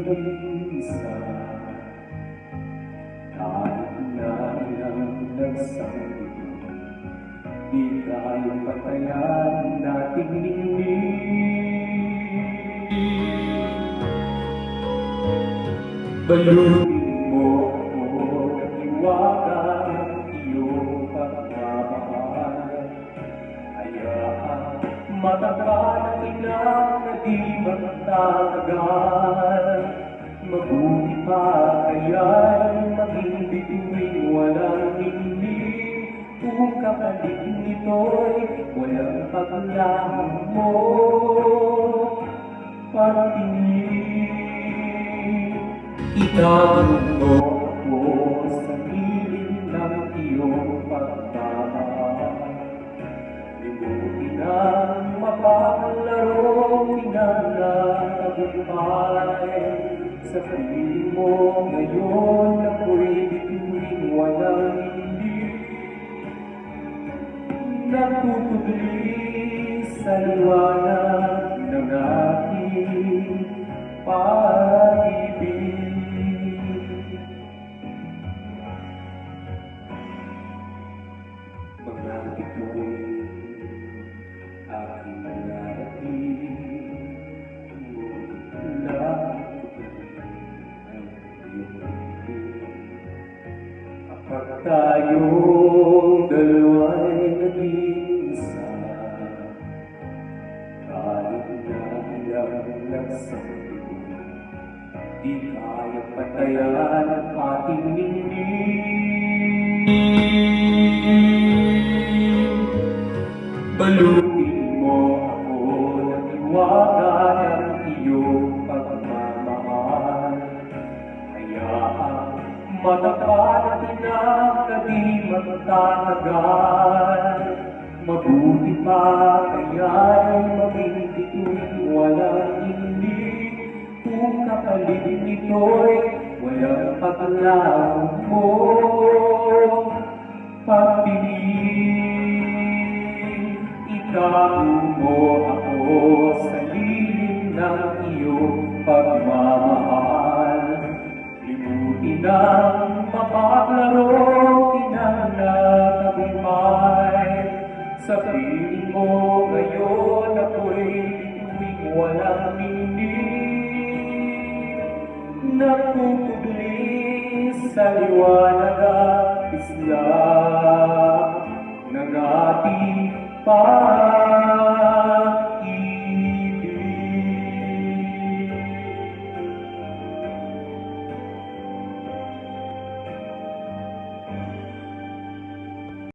mag-iisa. Kahit na ilang nagsanggulo, di kayang patayan nating ningning. Balutin mo ako ng hiwaga ng iyong pagmamahal. Hayaan matagal ang ilang na di magtatagal. Mabuti pa kaya'y maging bituin walang hingling. Kung kapalig nito'y walang paglahan mo patingin. Itago mo ako sa piling ng iyong pagmamahal. Limutin ang mapaglarong pinagtagumpay. Sa piling mo ngayon ako'y bituin walang hindi. Natutugli sa liwanag ng aking pag-ibig. Mga ito'y aking narating, ngunit natutugli ang iyong ibig. Kapag tayong dalawa'y nag-iisa, kahit na ilang nagsanggulo, di kayang patayan ang ating ningning. Balutin mo ako ng hiwaga ng iyong pagmamahal. Hayaan matagal at inang na di magtatagal. Mabuti pa kaya'y maging bituin walang hingling. Kung kapalig nito'y walang paglaho mo patingin. Itago mo ako sa lilim ng iyong pagmamahal. Limutin ang mapaglarong pinagtagumpay. Sa piling mo ngayon ako'y bituin walang hingling. Natutugli sa liwanag at isla ng ating pag-ibig.